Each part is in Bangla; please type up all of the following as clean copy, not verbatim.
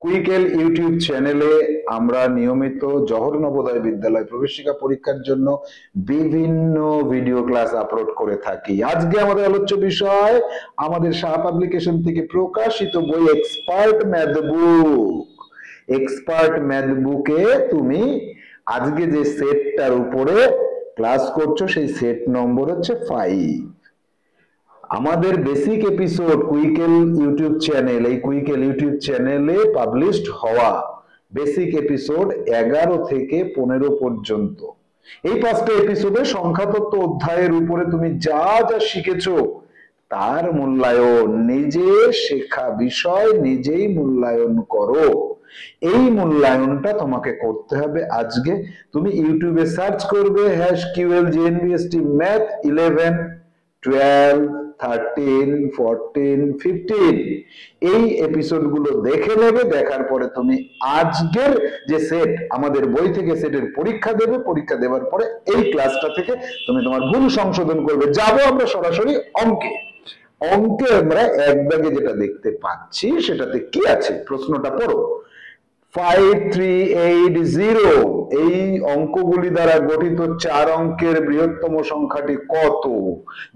কুইকেল ইউটিউব চ্যানেলে আমরা নিয়মিত জওহর নবোদয় বিদ্যালয় প্রবেশিকা পরীক্ষার জন্য বিভিন্ন ভিডিও ক্লাস আপলোড করে থাকি। আজকে আমাদের আলোচ্য বিষয় আমাদের শাহ পাবলিকেশন থেকে প্রকাশিত বই এক্সপার্ট ম্যাথ বুক। এক্সপার্ট ম্যাথ বুকে তুমি আজকে যে সেটটার উপরে ক্লাস করছো সেই সেট নম্বর হচ্ছে 5। আমাদের বেসিক এপিসোড কুইকেল ইউটিউব চ্যানেল, এই কুইকেল ইউটিউব চ্যানেলে পাবলিশড হওয়া বেসিক এপিসোড 11 থেকে 15 পর্যন্ত। এই 5টা এপিসোডে সংখ্যাতত্ত্ব অধ্যায়ের উপরে তুমি যা যা শিখেছো তার মূল্যায়ন, নিজে শেখা বিষয় নিজেই মূল্যায়ন করো। এই মূল্যায়নটা তোমাকে করতে হবে আজকে। তুমি ইউটিউবে সার্চ করবে #QLGNBST ম্যাথ 11, 12, 13, 14, 15 এই এপিসোড গুলো দেখে নেবে। দেখার পরে তুমি আজকের যে সেট, আমাদের বই থেকে সেটের পরীক্ষা দেবে। পরীক্ষা দেওয়ার পরে এই ক্লাসটা থেকে তুমি তোমার ভুল সংশোধন করবে। যাবো আমরা সরাসরি অঙ্কে। অঙ্কে আমরা এক দাগে যেটা দেখতে পাচ্ছি সেটাতে কি আছে, প্রশ্নটা পড়ো। 5380, এই অঙ্কগুলি দ্বারা গঠিত 4 অঙ্কের বৃহত্তম সংখ্যাটি কত?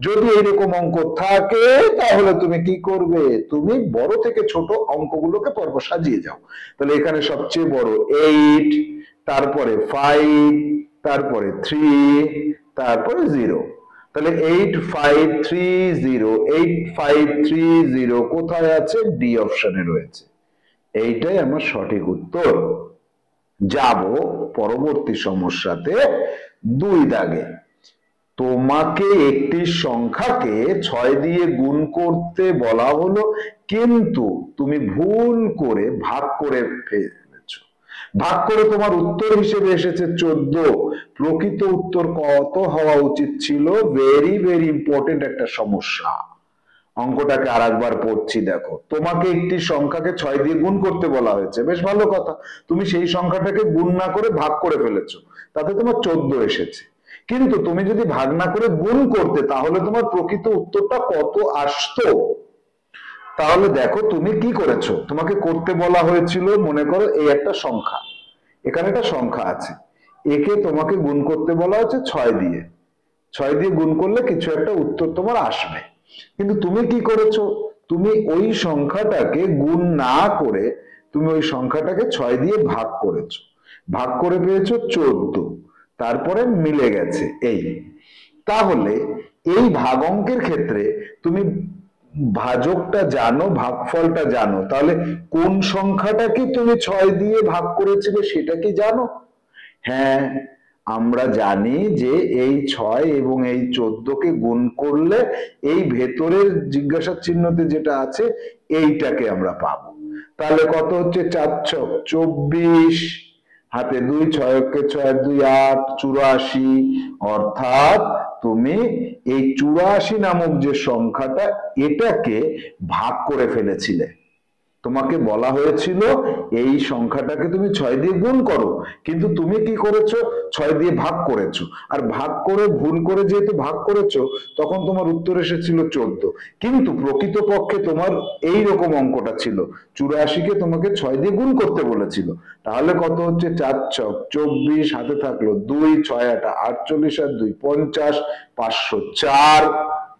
যদি এইরকম অঙ্ক থাকে তাহলে তুমি কি করবে? তুমি বড় থেকে ছোট অঙ্কগুলোকে পর্ব সাজিয়ে যাও। তাহলে এখানে সবচেয়ে বড় 8, তারপরে 5, তারপরে 3, তারপরে 0। তাহলে 8530 কোথায় আছে? ডি অপশনে রয়েছে। এইটাই আমার সঠিক উত্তর। যাব পরবর্তী সমস্যাতে 2 দাগে। তোমাকে একটি সংখ্যাকে 6 দিয়ে গুণ করতে বলা হলো, কিন্তু তুমি ভুল করে ভাগ করে ফেলেছো। ভাগ করে তোমার উত্তর হিসেবে এসেছে 14। প্রকৃত উত্তর কত হওয়া উচিত ছিল? ভেরি ভেরি ইম্পর্টেন্ট একটা সমস্যা। অঙ্কটাকে আর একবার পড়ছি, দেখো। তোমাকে একটি সংখ্যাকে 6 দিয়ে গুণ করতে বলা হয়েছে, বেশ ভালো কথা। তুমি সেই সংখ্যাটাকে গুণ না করে ভাগ করে ফেলেছো, তাতে তোমার 14 এসেছে। কিন্তু তুমি যদি ভাগ না করে গুণ করতে, তাহলে তোমার প্রকৃত উত্তরটা কত আসতো? তাহলে দেখো তুমি কি করেছো। তোমাকে করতে বলা হয়েছিল, মনে করো এই একটা সংখ্যা, এখানে একটা সংখ্যা আছে, একে তোমাকে গুণ করতে বলা হচ্ছে 6 দিয়ে। 6 দিয়ে গুণ করলে কিছু একটা উত্তর তোমার আসবে। কিন্তু তুমি কি করেছো? তুমি ওই সংখ্যাটাকে গুণ না করে তুমি ওই সংখ্যাটাকে 6 দিয়ে ভাগ করেছো। ভাগ করে পেয়েছো 14, তারপরে মিলে গেছে এই। তাহলে এই ভাগ অঙ্কের ক্ষেত্রে তুমি ভাজকটা জানো, ভাগফলটা জানো, তাহলে কোন সংখ্যাটাকে তুমি 6 দিয়ে ভাগ করেছিলে সেটা কি জানো? হ্যাঁ, আমরা জানি যে এই 6 এবং এই 14 কে গুণ করলে এই ভেতরের জিজ্ঞাসা চিহ্নতে যেটা আছে এইটাকে আমরা পাবো। তাহলে কত হচ্ছে? 4 ছক 24, হাতে 2, 6 কে 6 2 8, 84। অর্থাৎ তুমি এই 84 নামক যে সংখ্যাটা, এটাকে ভাগ করে ফেলেছিলে। তোমাকে বলা হয়েছিল এই সংখ্যাটাকে তুমি 6 দিয়ে গুণ করো, কিন্তু তুমি কি করেছো? 6 দিয়ে ভাগ করেছো। আর ভাগ করে ভুল করে যেহেতু ভাগ করেছো, তখন তোমার উত্তর এসেছিল 14। কিন্তু প্রকৃতপক্ষে তোমার এই রকম অঙ্কটা ছিল, 84 কে তোমাকে 6 দিয়ে গুণ করতে বলেছিল। তাহলে কত হচ্ছে? 4 ছক 24, হাতে থাকলো 2, 6 8 48 আর 2 50, 504।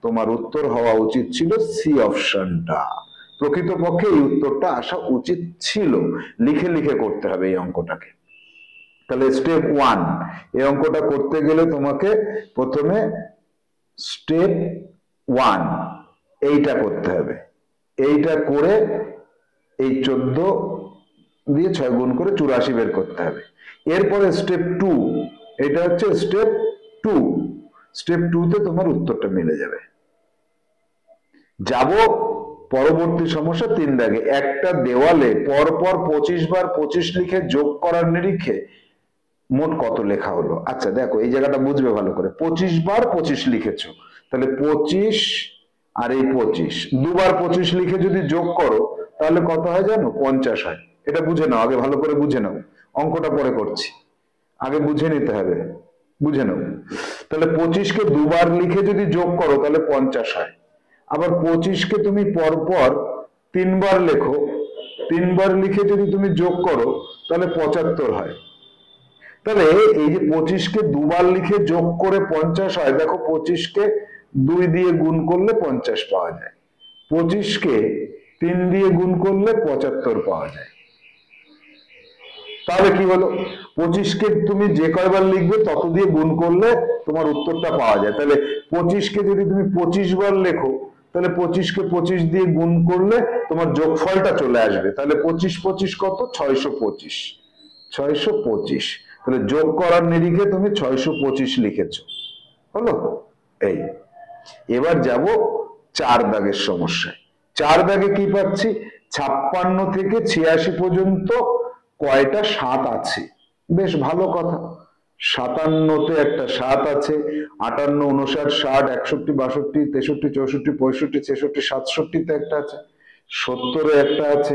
তোমার উত্তর হওয়া উচিত ছিল সি অপশনটা। প্রকৃতপক্ষে এই উত্তরটা আসা উচিত ছিল। লিখে লিখে করতে হবে এই অঙ্কটাকে। তাহলে স্টেপ 1, এই অঙ্কটা করতে গেলে তোমাকে প্রথমে স্টেপ 1 এইটা করতে হবে। এইটা করে এই 14 দিয়ে 6 গুণ করে 84 বের করতে হবে। এরপরে স্টেপ 2, এটা হচ্ছে স্টেপ 2। স্টেপ 2 তে তোমার উত্তরটা মিলে যাবে। যাব পরবর্তী সমস্যা 3 দাগে। একটা দেওয়ালে পরপর 25 বার 25 লিখে যোগ করার নিরিখে মোট কত লেখা হলো? আচ্ছা দেখো, এই জায়গাটা বুঝবে ভালো করে। 25 বার 25 লিখেছো, তাহলে 25 আর এই 25, দুবার 25 লিখে যদি যোগ করো তাহলে কত হয় জানো? 50 হয়। এটা বুঝে নাও, আগে ভালো করে বুঝে নাও। অঙ্কটা পরে করছি, আগে বুঝে নিতে হবে। বুঝে নাও। তাহলে 25 কে দুবার লিখে যদি যোগ করো তাহলে 50 হয়। আবার 25 কে তুমি পরপর 3 বার লেখো তিনবার লিখে যদি তুমি যোগ করো তাহলে 75 হয়। তাহলে এই যে 25কে দুবার লিখে যোগ করে 50 হয়, দেখো 25কে 2 দিয়ে গুণ করলে 50 পাওয়া যায়, 25কে 3 দিয়ে গুণ করলে 75 পাওয়া যায়। তাহলে কি হলো, 25কে তুমি যে কয়বার লিখবে তত দিয়ে গুণ করলে তোমার উত্তরটা পাওয়া যায়। তাহলে 25কে যদি তুমি 25 বার লেখো তাহলে 25কে 25 দিয়ে গুণ করলে তোমার যোগফলটা চলে আসবে। তাহলে 25 25 কত, 625, 625। তাহলে যোগ করার নিরিখে তুমি 625 লিখেছো, হলো? এই এবার যাব 4 দাগের সমস্যায়। 4 দাগে কি পাচ্ছি, 56 থেকে 86 পর্যন্ত কয়টা 7 আছে? বেশ ভালো কথা। 57তে একটা 7 আছে, 58, 59, 60, 61, 62, 63, 64, 65, 66, 67তে একটা আছে, 70-এ একটা আছে,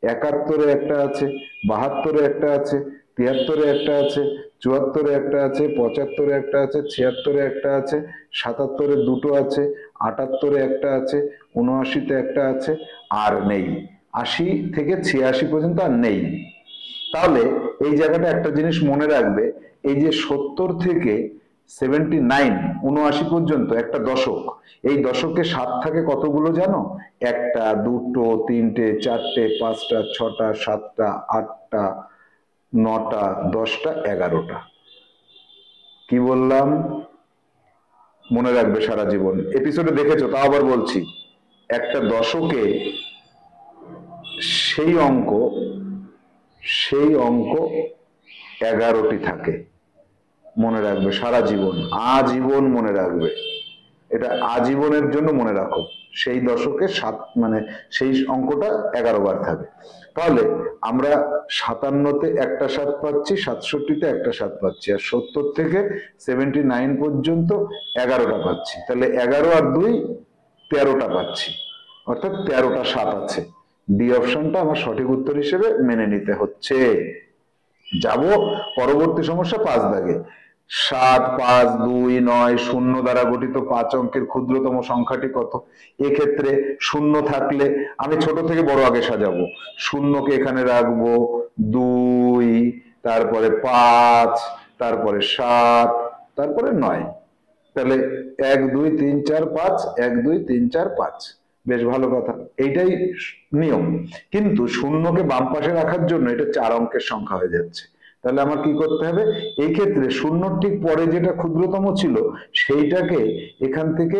71-এ একটা আছে, 72-এ একটা আছে, 73-এ একটা আছে, 74-এ একটা আছে, 75-এ একটা আছে, 76-এ একটা আছে, 77-এ দুটো আছে, 78-এ একটা আছে, 79-তে একটা আছে, আর নেই। 80 থেকে 86 পর্যন্ত আর নেই। তাহলে এই জায়গাটা একটা জিনিস মনে রাখবে, এই যে 70 থেকে 79, 79 পর্যন্ত একটা দশক, এই দশকে 7 থাকে কতগুলো জানো? 1টা, 2টো, 3টে, 4টে, 5টা, 6টা, 7টা, 8টা, 9টা, 10টা, 11টা। কি বললাম? মনে রাখবে সারা জীবন, এপিসোডে দেখেছো, তাও আবার বলছি, একটা দশকে সেই অঙ্ক 11টি থাকে। মনে রাখবে সারা জীবন, আজীবন মনে রাখবে, এটা আজীবনের জন্য মনে রাখো। সেই দশকে মানে সেই অঙ্কটা 11 বার থাকে। তাহলে আমরা 57-তে একটা 7 পাচ্ছি, 67-তে একটা 7 পাচ্ছি, আর 70 থেকে 79 পর্যন্ত 11টা পাচ্ছি। তাহলে 11 আর 2 13টা পাচ্ছি, অর্থাৎ 13টা 7 আছে। ডি অপশনটা আমার সঠিক উত্তর হিসেবে মেনে নিতে হচ্ছে। যাব পরবর্তী সমস্যা 5 দাগে। 7, 5, 2, 9, 0 দ্বারা গঠিত 5 অঙ্কের ক্ষুদ্রতম সংখ্যাটি কত? এক্ষেত্রে শূন্য থাকলে আমি ছোট থেকে বড় আগে সাজাবো। শূন্যকে এখানে রাখবো 2, তারপরে 5, তারপরে 7, তারপরে 9। তাহলে 1, 2, 3, 4, 5, 1, 2, 3, 4, 5। বেশ ভালো কথা, এইটাই নিয়ম। কিন্তু শূন্যকে বাম পাশে রাখার জন্য এটা 4 অঙ্কের সংখ্যা হয়ে যাচ্ছে। তাহলে আমার কি করতে হবে, এই ক্ষেত্রে শূন্যর ঠিক পরে যেটা ক্ষুদ্রতম ছিল সেইটাকে এখান থেকে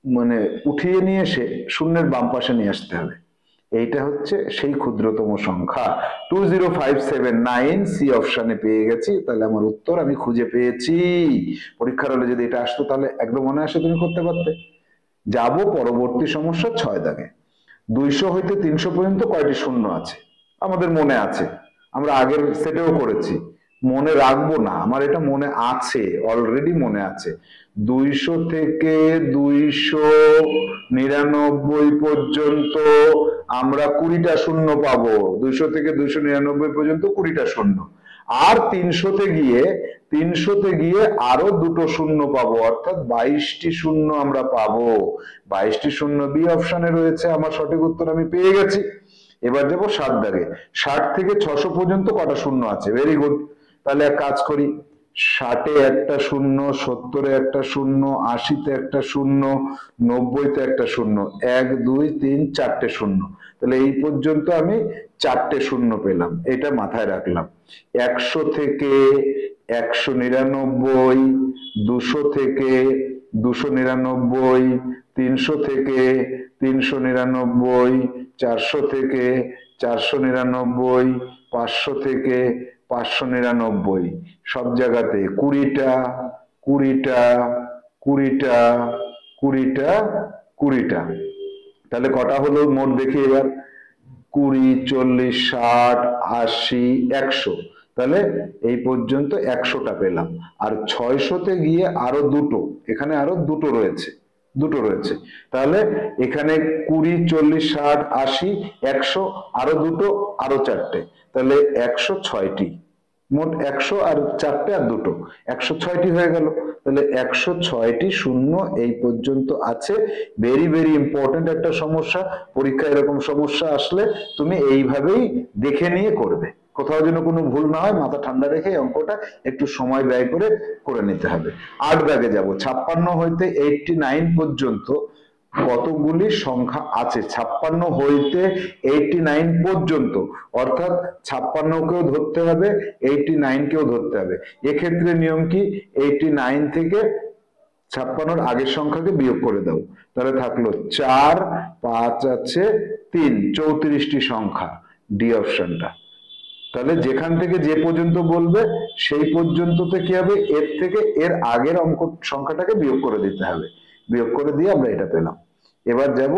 মানে উঠিয়ে নিয়ে এসে শূন্যের বাম পাশে নিয়ে আসতে হবে। এইটা হচ্ছে সেই ক্ষুদ্রতম সংখ্যা। 20579 সি অপশনে পেয়ে গেছি। তাহলে আমার উত্তর আমি খুঁজে পেয়েছি। পরীক্ষার হলে যদি এটা আসতো তাহলে একদম মনে আসে তুমি করতে পারতে। যাব পরবর্তী সমস্যা 6 দাগে। 200 হইতে 300 পর্যন্ত কয়টি শূন্য আছে? আমাদের মনে আছে, আমরা আগের সেটেও করেছি, মনে রাখবো না, আমার এটা মনে আছে, অলরেডি মনে আছে। 200 থেকে 299 পর্যন্ত আমরা 20টা শূন্য পাবো। 200 থেকে 299 পর্যন্ত 20টা শূন্য। আর 300তে গিয়ে আরো দুটো শূন্য পাবো, অর্থাৎ 22টি শূন্য আমরা পাবো। 22টি শূন্য বি অপশনে রয়েছে, আমার সঠিক উত্তর আমি পেয়ে গেছি। এবার যাবো 7 দাগে। 60 থেকে 600 পর্যন্ত কটা শূন্য আছে? Very good. তাহলে এক কাজ করি, 60-এ একটা শূন্য, 70-এ একটা শূন্য, 80-তে একটা শূন্য, 90-তে একটা শূন্য, 1, 2, 3, 4টে শূন্য। তাহলে এই পর্যন্ত আমি 4টে শূন্য পেলাম, এটা মাথায় রাখলাম। 100 থেকে 199, 200 থেকে 299, 300 থেকে 399, 400 থেকে 499, 500 থেকে 599, সব জায়গাতে 20টা 20টা 20টা 20টা 20টা। তাহলে কটা হলো মোট দেখি এবার? 20, 40, 60, 80, 100। তাহলে এই পর্যন্ত 100টা পেলাম। আর 600-তে গিয়ে আরো দুটো, এখানে আরো দুটো রয়েছে, তাহলে এখানে 20, 40, 60, 80, 100, আরো দুটো, আরো 4টে, তাহলে 106টি। মোট 100 আর 4টে আর দুটো, 106টি হয়ে গেল। তাহলে 106টি শূন্য এই পর্যন্ত আছে। ভেরি ভেরি ইম্পর্টেন্ট একটা সমস্যা, পরীক্ষায় এরকম সমস্যা আসলে তুমি এইভাবেই দেখে নিয়ে করবে, কোথাও যেন কোনো ভুল না হয়, মাথা ঠান্ডা রেখে অঙ্কটা একটু সময় ব্যয় করে নিতে হবে। 8 দাগে যাব, 56 হইতে 89 পর্যন্ত কতগুলি সংখ্যা আছে? 56 হইতে 89 পর্যন্ত, অর্থাৎ 56 কেও ধরতে হবে, 89 কেও ধরতে হবে। এক্ষেত্রে নিয়ম কি? 89 থেকে 56 আগের সংখ্যাকে বিয়োগ করে দাও, তাহলে থাকলো 4, 5 আছে 3, 34টি সংখ্যা, ডি অপশনটা। তাহলে যেখান থেকে যে পর্যন্ত বলবে সেই পর্যন্ততে কি হবে, এর থেকে এর আগের অঙ্ক সংখ্যাটাকে বিয়োগ করে দিতে হবে, বিয়োগ করে দিয়ে আমরা এটা পেলাম। এবার যাব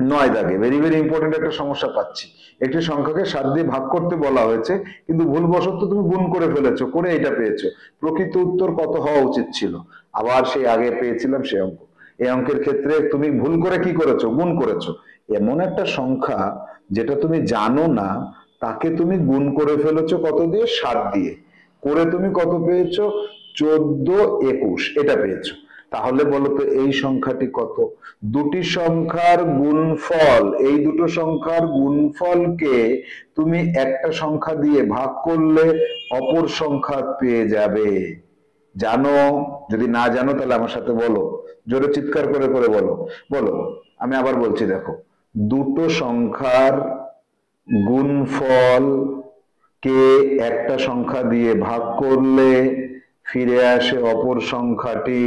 9 দাগে, ভেরি ভেরি ইম্পর্টেন্ট একটা সমস্যা পাচ্ছি। একটি সংখ্যাকে 7 দিয়ে ভাগ করতে বলা হয়েছে, কিন্তু ভুলবশত তুমি গুণ করে ফেলেছো, করে এটা পেয়েছো। প্রকৃত উত্তর কত হওয়া উচিত ছিল? আবার সেই আগে পেয়েছিলাম সেই অঙ্ক। এই অঙ্কের ক্ষেত্রে তুমি ভুল করে কি করেছো? গুণ করেছো। এমন একটা সংখ্যা যেটা তুমি জানো না, তাকে তুমি গুণ করে ফেলেছো কত দিয়ে? 7 দিয়ে। করে তুমি কত পেয়েছো? 14, 21 এটা পেয়েছো। তাহলে বলো তো এই সংখ্যাটি কত? দুটি সংখ্যার গুণফল, এই দুটো সংখ্যার গুণফলকে তুমি একটা সংখ্যা দিয়ে ভাগ করলে অপর সংখ্যা পেয়ে যাবে। জানো? যদি না জানো তাহলে আমার সাথে বলো, জোরে চিৎকার করে করে বলো। বলো, আমি আবার বলছি, দেখো, দুটো সংখ্যার গুণফল কে একটা সংখ্যা দিয়ে ভাগ করলে ফিরে আসে অপর সংখ্যাটি।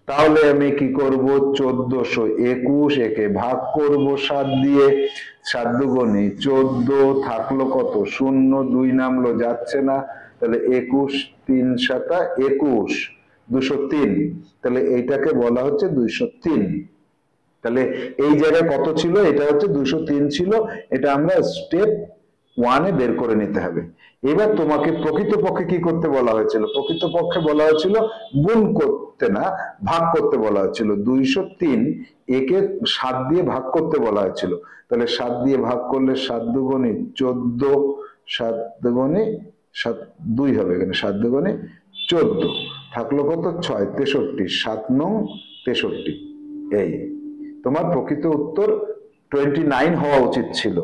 তাহলে আমি কি করব? 1421 একে ভাগ করব 7 দিয়ে, 7 দুগুণে 14, থাকলো কত? 0, 2 নামলো, যাচ্ছে না, তাহলে 21, 3 7 21, 203। তাহলে এইটাকে বলা হচ্ছে 203। তাহলে এই জায়গায় কত ছিল? এটা হচ্ছে 203 ছিল। এটা আমরা স্টেপ 1-এ বের করে নিতে হবে। এবার তোমাকে প্রকৃতপক্ষে কি করতে বলা হয়েছিল? প্রকৃতপক্ষে বলা হয়েছিল গুণ করতে না, ভাগ করতে বলা হয়েছিল। 203 একে 7 দিয়ে ভাগ করতে বলা হয়েছিল। তাহলে 7 দিয়ে ভাগ করলে 7 দুগুণে 14, 7 দুগুণে 7, 2 হবে এখানে, 7 দুগুণে 14, থাকলো কত? 6, 63, 7 নং 63। এই তোমার প্রকৃত উত্তর 29 হওয়া উচিত ছিল।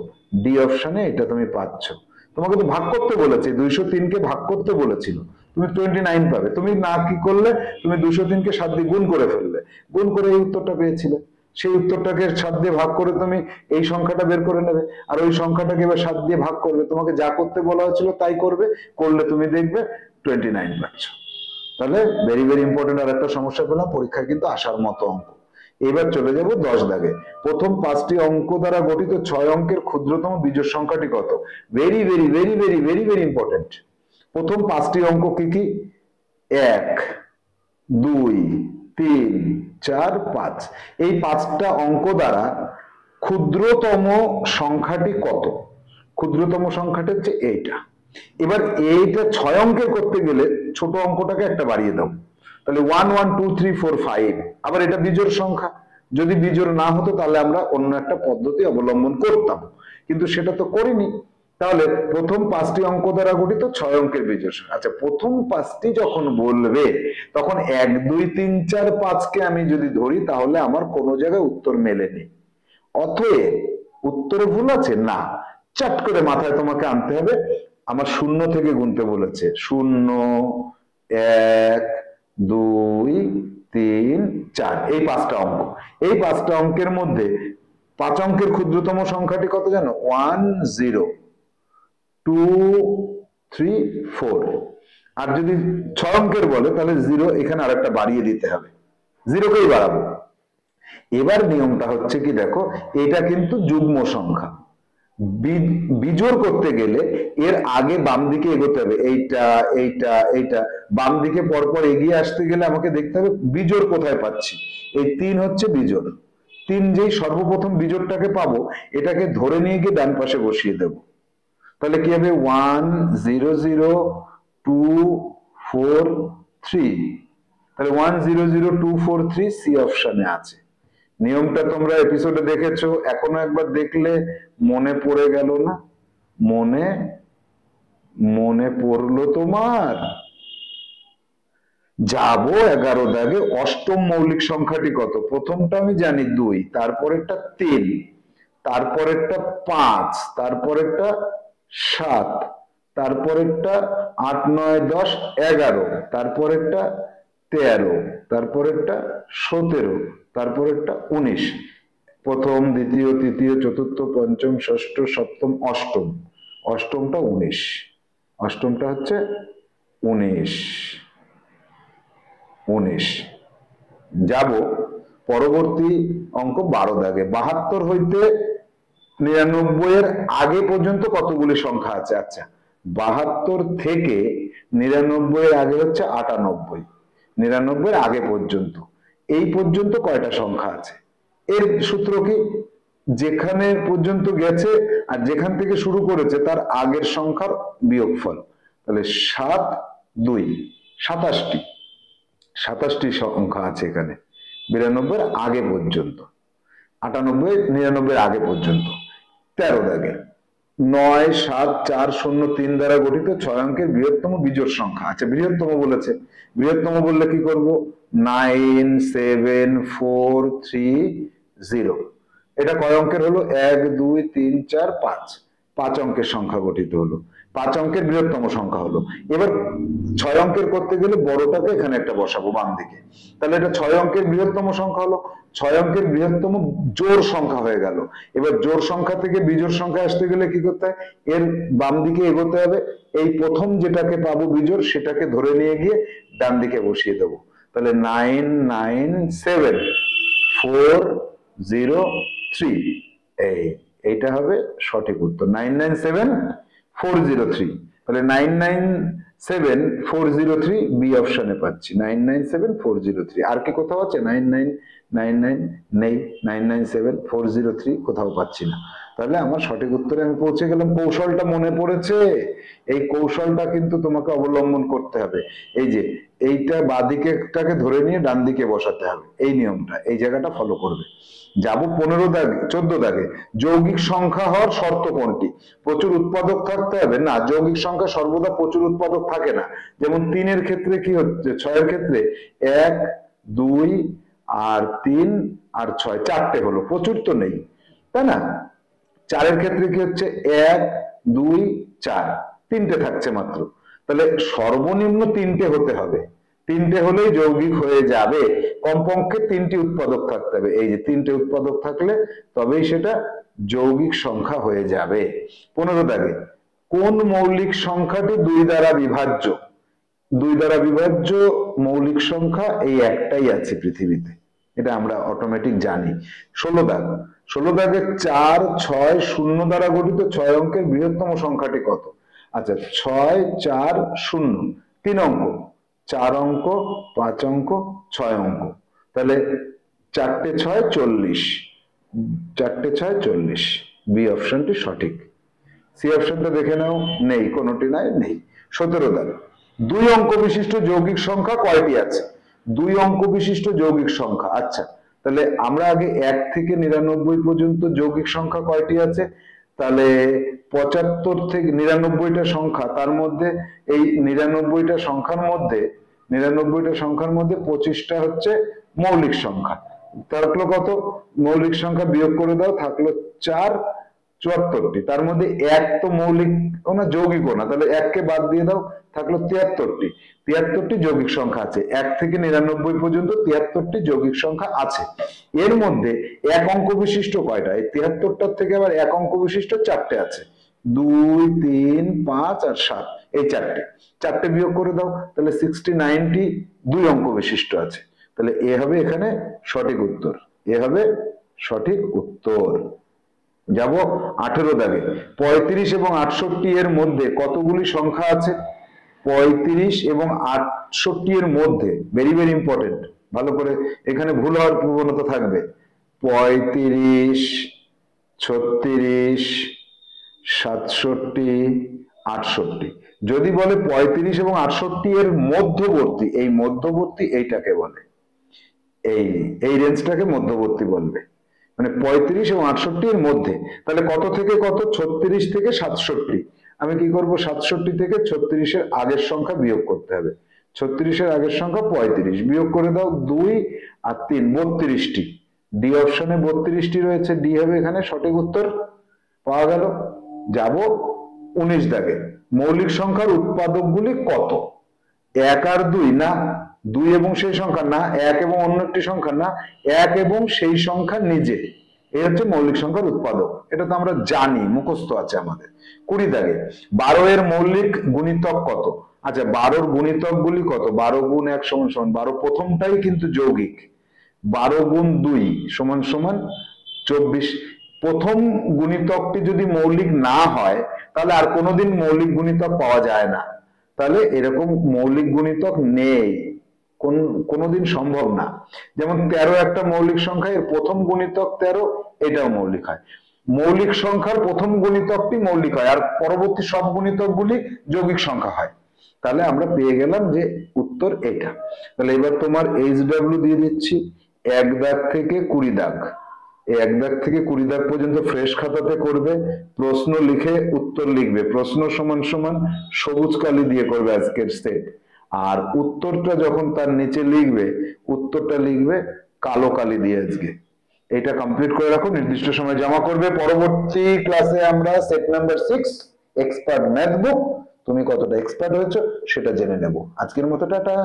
ডি অপশনে এটা তুমি পাচ্ছ। তোমাকে তো ভাগ করতে বলেছে, 203 কে ভাগ করতে বলেছিল, তুমি 29 পাবে। তুমি না কি করলে? তুমি 203 কে 7 দিয়ে গুণ করে ফেললে, গুণ করে এই উত্তরটা পেয়েছিলে। সেই উত্তরটাকে 7 দিয়ে ভাগ করে তুমি এই সংখ্যাটা বের করে নেবে, আর ওই সংখ্যাটাকে এবার 7 দিয়ে ভাগ করবে। তোমাকে যা করতে বলা হয়েছিল তাই করবে, করলে তুমি দেখবে 29 পাচ্ছ। তাহলে ভেরি ভেরি ইম্পর্টেন্ট আর একটা সমস্যা পেলাম, পরীক্ষায় কিন্তু আসার মতো অঙ্ক। এবার চলে যাব 10 দাগে। প্রথম 5টি অঙ্ক দ্বারা গঠিত 6 অঙ্কের ক্ষুদ্রতম বিজোড় সংখ্যাটি কত? Very very very very very very important. প্রথম 5টি অঙ্ক কি কি? 1, 2, 3, 4, 5। এই 5টা অঙ্ক দ্বারা ক্ষুদ্রতম সংখ্যাটি কত? ক্ষুদ্রতম সংখ্যাটি হচ্ছে এইটা। এবার এইটা 6 অঙ্কের করতে গেলে ছোট অঙ্কটাকে একটা বাড়িয়ে দাও, তাহলে 1 1 2 3 4 5। আবার এটা বিজোড় সংখ্যা, যদি বিজোড় না হতো তাহলে আমরা অন্য একটা পদ্ধতি অবলম্বন করতাম, কিন্তু সেটা তো করিনি। তাহলে প্রথম 5টি অঙ্ক দ্বারা গঠিত 6 অঙ্কের বিজোড় সংখ্যা। আচ্ছা, প্রথম 5টি যখন বলবে তখন 1 2 3 4 5 কে আমি যদি ধরি তাহলে আমার কোনো জায়গায় উত্তর মেলেনি। অতএব উত্তরে ভুল আছে না, চট করে মাথায় তোমাকে আনতে হবে, আমার 0 থেকে গুনতে বলেছে। 0, 1, 2, 3, 4, এই 5টা অঙ্ক। এই 5টা অঙ্কের মধ্যে 5 অঙ্কের ক্ষুদ্রতম সংখ্যাটি কত জানো? 1 0 2 3 4। আর যদি 6 অঙ্কের বলে তাহলে 0 এখানে আরেকটা বাড়িয়ে দিতে হবে, 0কেই বাড়াবো। এবার নিয়মটা হচ্ছে কি দেখো, এটা কিন্তু যুগ্ম সংখ্যা, বিজোড় করতে গেলে এর আগে বাম দিকে এগোতে হবে। এইটা এইটা এইটা বাম দিকে পরপর এগিয়ে আসতে গেলে আমাকে দেখতে হবে বিজোড় কোথায় পাচ্ছি। এই 3 হচ্ছে বিজোড়। 3 যেই সর্বপ্রথম বিজোড়টাকে পাবো এটাকে ধরে নিয়ে গিয়ে ডান পাশে বসিয়ে দেব। তাহলে কি হবে? 1 0 0 2 4 3। তাহলে 1 0 0 2 4 3 সি অপশনে আছে। নিয়মটা তোমরা এপিসোডে দেখেছো, এখনো একবার দেখলে মনে পড়ে গেল না? মনে পড়লো তোমার? যাব 11 দাগে অষ্টম মৌলিক সংখ্যাটি কত? প্রথমটা আমি জানি 2, তারপরেরটা 3, তারপরেরটা 5, তারপরেরটা 7, তারপরেরটা 8, 9, 10, 11, তারপরেরটা 13, তারপরেরটা 17, তারপরেরটা 19। প্রথম, দ্বিতীয়, তৃতীয়, চতুর্থ, পঞ্চম, ষষ্ঠ, সপ্তম, অষ্টম। অষ্টমটা 19, অষ্টমটা হচ্ছে 19। 19 যাব পরবর্তী অঙ্ক 12 দাগে। 72 হইতে 99 এর আগে পর্যন্ত কতগুলি সংখ্যা আছে? আচ্ছা, 72 থেকে 99 এর আগে হচ্ছে 98, 99 এর আগে পর্যন্ত, এই পর্যন্ত কয়টা সংখ্যা আছে? এর সূত্র কি? যেখানে পর্যন্ত গেছে আর যেখান থেকে শুরু করেছে তার আগের সংখ্যার বিয়োগফল। তাহলে 7, 2, 27টি, 27টি সংখ্যা আছে এখানে 92 এর আগে পর্যন্ত, 98, 99 এর আগে পর্যন্ত। 13 দাগে 9, 7, 4, 0, 3 দ্বারা গঠিত 6 অঙ্কের বৃহত্তম বিজোড় সংখ্যা। আচ্ছা, বৃহত্তম বলেছে, বৃহত্তম বললে কি করব? 9, 7, 4, 3, 0। এটা কয় অঙ্কের হলো? 1, 2, 3, 4, 5, 5 অঙ্কের সংখ্যা গঠিত হলো, 5 অঙ্কের বৃহত্তম সংখ্যা হলো। এবার 6 অঙ্কের করতে গেলে বড়টাকে এখানে একটা বসাবো বাম দিকে, তাহলে এটা 6 অঙ্কের বৃহত্তম সংখ্যা হলো, 6 অঙ্কের বৃহত্তম জোড় সংখ্যা হয়ে গেল। এবার জোড় সংখ্যা থেকে বিজোড় সংখ্যা আসতে গেলে কি করতে হয়? এর বাম দিকে এগোতে হবে, এই প্রথম যেটাকে পাবো বিজোড় সেটাকে ধরে নিয়ে গিয়ে ডান দিকে বসিয়ে দেবো। তাহলে 9, 9, 7, 4, 0, 3, এইটা হবে সঠিক উত্তর। 997, 403। তাহলে 997403 বি অপশনে পাচ্ছি, 997403। আর কি কোথাও আছে? 9999 নেই, 997403 কোথাও পাচ্ছি না। তাহলে আমার সঠিক উত্তরে আমি পৌঁছে গেলাম। কৌশলটা মনে পড়েছে? এই কৌশলটা কিন্তু তোমাকে অবলম্বন করতে হবে। এই যে এইটা বাঁদিকেটাকে ধরে নিয়ে ডান দিকে বসাতে হবে, এই নিয়মটা, এই জায়গাটা ফলো করবে। যাব 15 দাগে, 14 দাগে। যৌগিক সংখ্যা হওয়ার শর্ত কোনটি? প্রচুর উৎপাদক থাকতে হবে? না, যৌগিক সংখ্যা সর্বদা প্রচুর উৎপাদক থাকে না। যেমন 3 এর ক্ষেত্রে কি হচ্ছে, 6 এর ক্ষেত্রে 1, 2 আর 3 আর 6, 4টে হলো, প্রচুর তো নেই, তাই না? 4 এর ক্ষেত্রে কি হচ্ছে? 1, 2, 4, 3টে থাকছে মাত্র। তাহলে সর্বনিম্ন 3টে হতে হবে, 3টে হলেই যৌগিক হয়ে যাবে। কমপক্ষে 3টি উৎপাদক থাকতে হবে। এই যে 3টে উৎপাদক থাকলে তবেই সেটা যৌগিক সংখ্যা হয়ে যাবে। 15 দাগে কোন মৌলিক সংখ্যাটি 2 দ্বারা বিভাজ্য? 2 দ্বারা বিভাজ্য মৌলিক সংখ্যা এই একটাই আছে পৃথিবীতে, এটা আমরা অটোমেটিক জানি। 16 দাগ, 16 দাগে 4, 6, 0 দ্বারা গঠিত 6 অঙ্কের বৃহত্তম সংখ্যাটি কত? আচ্ছা, 6, 4, 0, 3 অঙ্ক, 4 অঙ্ক, 5 অঙ্ক, 6 অঙ্ক। তাহলে 4টে 6, 40, 4টে 6, 40। বি অপশনটি সঠিক। সি অপশনটা দেখে নাও, নেই, কোনোটি নাই, নেই। 17 দাগ, 2 অঙ্ক বিশিষ্ট যৌগিক সংখ্যা কয়টি আছে? 2 অঙ্ক বিশিষ্ট যৌগিক সংখ্যা। আচ্ছা, তাহলে আমরা আগে 1 থেকে 99 পর্যন্ত যৌগিক সংখ্যা কয়টি আছে? তাহলে 75 থেকে 99টা সংখ্যা, তার মধ্যে এই 99টা সংখ্যার মধ্যে 25টা হচ্ছে মৌলিক সংখ্যা। থাকলো কত? মৌলিক সংখ্যা বিয়োগ করে দাও, থাকলো 4, 74টি। তার মধ্যে 1 তো মৌলিক না, যৌগিক না, তাহলে 1কে বাদ দিয়ে দাও, থাকলো 73টি। 73টি যৌগিক সংখ্যা আছে, 1 থেকে 99 পর্যন্ত 73টি যৌগিক সংখ্যা আছে। এর মধ্যে 1 অঙ্ক বিশিষ্ট কয়টা? এই 73টার থেকে আবার 1 অঙ্ক বিশিষ্ট 4টে আছে, 2, 3, 5 আর 7, এই 4টে বিয়োগ করে দাও, তাহলে 69টি 2 অঙ্ক বিশিষ্ট আছে। তাহলে এ হবে এখানে সঠিক উত্তর, এ হবে সঠিক উত্তর। যাব 18 দাগে, 35 এবং 68 এর মধ্যে কতগুলি সংখ্যা আছে? 35 এবং 68 এর মধ্যে, ভেরি ভেরি ইম্পর্টেন্ট, ভালো করে, এখানে ভুল হওয়ার প্রবণতা থাকবে। 35, 36, 67, 68। যদি বলে 35 এবং 68 এর মধ্যবর্তী, এই মধ্যবর্তী এইটাকে বলে, এই রেঞ্জটাকে মধ্যবর্তী বলবে, মানে 35 এবং 68 এর মধ্যে। তাহলে কত থেকে কত? 36 থেকে 67। আমি কি করব? 67 থেকে 36 এর আগের সংখ্যা বিয়োগ করতে হবে, 36-এর আগের সংখ্যা 35, বিয়োগ করে দাও 2 আর 3, 32টি। ডি অপশনে 32টি রয়েছে, ডি হবে এখানে সঠিক উত্তর। পাওয়া গেল। যাব 19 দাগে। মৌলিক সংখ্যার উৎপাদকগুলি কত? 1 আর 2 না, 2 এবং সেই সংখ্যা না, 1 এবং অন্য একটি সংখ্যা না, 1 এবং সেই সংখ্যা নিজে। এই হচ্ছে মৌলিক সংখ্যার উৎপাদক, এটা তো আমরা জানি, মুখস্থ আছে আমাদের। 20 দাগে 12 এর মৌলিক গুণিতক কত? আচ্ছা, 12 গুণিতক গুলি কত? 12 গুণ 1 সমান সমান 12, প্রথমটাই কিন্তু যৌগিক। 12 গুণ 2 সমান সমান 24। প্রথম গুণিতকটি যদি মৌলিক না হয় তাহলে আর কোনোদিন মৌলিক গুণিতক পাওয়া যায় না। তাহলে এরকম মৌলিক গুণিতক নেই, কোনোদিন সম্ভব না। যেমন 13 একটা মৌলিক সংখ্যা, এর প্রথম গুণিতক 13, এটাও মৌলিক হয়। মৌলিক সংখ্যার প্রথম গুণিতকটি মৌলিক হয় আর পরবর্তী সব গুণিতকগুলি যৌগিক সংখ্যা হয়। তাহলে আমরা পেয়ে গেলাম যে উত্তর এটা। তাহলে এবার তোমার HW দিয়ে দিচ্ছি। 1 দাগ থেকে 20 দাগ, এই 1 দাগ থেকে 20 দাগ পর্যন্ত ফ্রেশ খাতাতে করবে, প্রশ্ন লিখে উত্তর লিখবে। প্রশ্ন সমান সমান সবুজ কালি দিয়ে করবে আজকের সেট, আর উত্তরটা যখন তার নিচে লিখবে, উত্তরটা লিখবে কালো কালি দিয়ে আজকে। এটা কমপ্লিট করে রাখো, নির্দিষ্ট সময় জমা করবে। পরবর্তী ক্লাসে আমরা সেট নাম্বার 6 এক্সপার্ট ম্যাথ বুক, তুমি কতটা এক্সপার্ট হয়েছো সেটা জেনে নেব। আজকের মতো টাটা।